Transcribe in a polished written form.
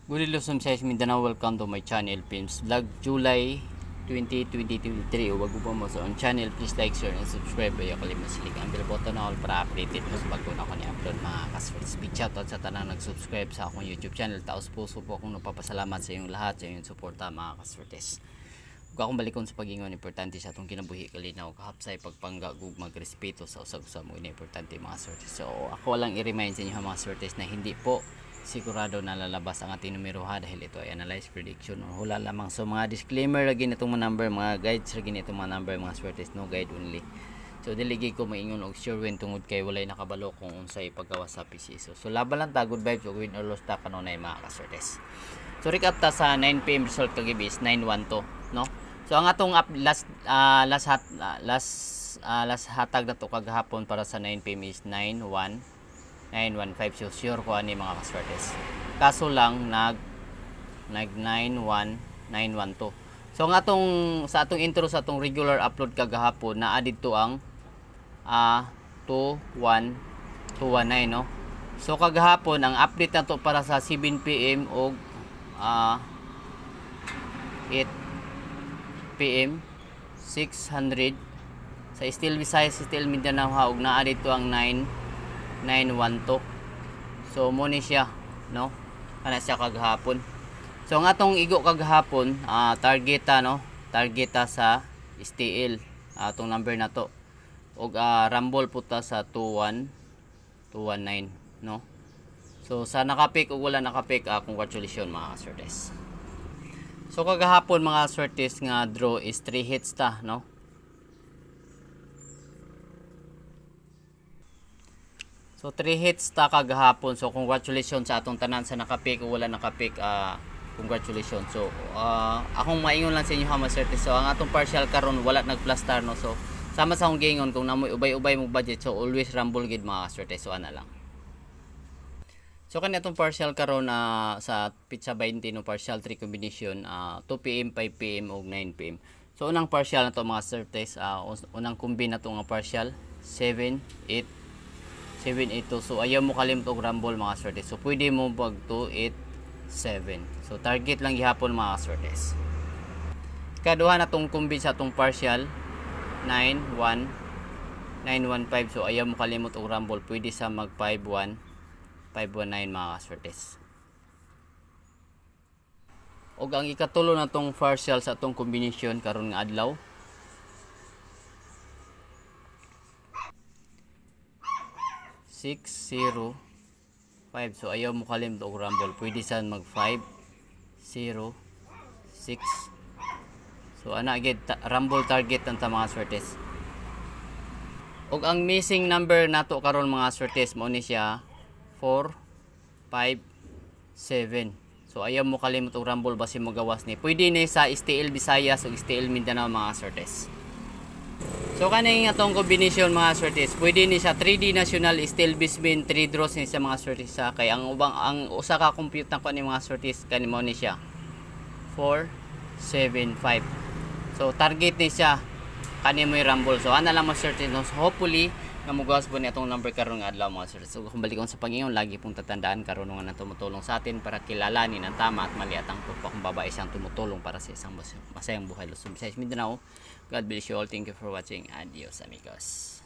Good Luzon, Visayas, Mindanao. Welcome to my channel, Films Vlog, July 2023. Huwag mo pa mo sa channel, please like, share, and subscribe. Ayaw kalimutan sila ang bell button na all para updated ko sa bago na ako ni-upload mga kaswers. Big shoutout sa tanang nag-subscribe sa akong YouTube channel. Taos puso po akong napapasalamat sa inyong lahat, sa inyong suporta mga kaswers. Huwag akong balikon sa pag-ingon, importante sa itong kinabuhi kalinaw, kahapsay, pagpangga, magrespeto sa usag-usag mo, importante mga kaswers. So ako lang i-remind sa inyo mga kaswers na hindi po sigurado na lalabas ang ating numero ha, dahil ito ay analyze prediction o hula lamang. So mga disclaimer lagi nitong mga number, mga guides lagi nitong mga number, mga swertes, no guide only. So diligi ko maingon og sure win tungod kay walay nakabalo kung unsay paggawa sa PC. So laban lang ta, good vibes o win or loss ta kanunay mga kaswertes. So recap ta sa 9 PM result kagabi is 912, no. So ang atong last hatag na to kagahapon para sa 9 PM is 915. So sure ko ani mga kaswertes. Kaso lang nag 91912. So nga sa atong intro sa atong regular upload kagahapon na dito ang 21219, no. So kagahapon ang update na to para sa 7 PM og 8 PM 600 sa Steel Visayas, Steel Mindanao ha, og naa dito ang 912. So mo ni siya, no, kana siya kagahapon. So ang atong igo kagahapon, targeta, no, targeta sa STL atong number na to, og rumble puta sa 21219, no. So sa nakapik ug wala nakapik, congratulations mga kaswertes. So kagahapon mga kaswertes nga draw is 3 hits ta, no. So 3 hits ta kagahapon. So congratulations sa atong tanan sa nakapik o wala nakapik, congratulations. So akong maingon lang sa inyo ha mga kaswertes. So ang atong partial karon wala nagplastar, no. So sama sa akong gingon kung namoy ubay-ubay mo budget, so always rumble gid mga kaswertes. So ana lang. So kani atong partial karon sa pizza 20 no, partial 3 combination, 2 PM, 5 PM ug 9 PM. So unang partial na to mga kaswertes, unang combine na to nga partial 782. So ayaw mo kalimot og rumble mga kaswertes. So pwede mo pag 287. So target lang gihapon mga kaswertes. Kaduha na tong combine sa atong partial 91915. So ayaw mo kalimot og rumble, pwede sa mag 519 mga kaswertes. Og ang ikatulo na tong partial sa atong combination karon nga adlaw 605. So ayaw mo kalimot og rumble, pwede sa mag 506. So ana gid rumble target ang mga swertes. Og ang missing number nato karon mga swertes mo ni siya 457. So ayaw mo kalimot og rumble basi mo gawas ni. Pwede ni sa STL Visayas ug STL Mindanao mga swertes. So kaning atong combination mga swertes, pwede ni sa 3D National Steel Bisbin 3 draws ni sa mga swertes sa kay ang usa ka compute na ko ni mga swertes kanimo ni siya 475. So target ni siya kanimo yung rumble. So ana lang mga swertes, no? So hopefully nga mugawas po ni atong number karon nga adlaw mga swertes. So kung balik sa pangingon, lagi pong tatandaan karon nga tumutulong sa atin para kilalanin ang tama at mali at ang pagpakumbaba isang tumutulong para sa isang masayang buhay Luzon, Visayas, Mindanao. God bless you all. Thank you for watching. Adios amigos.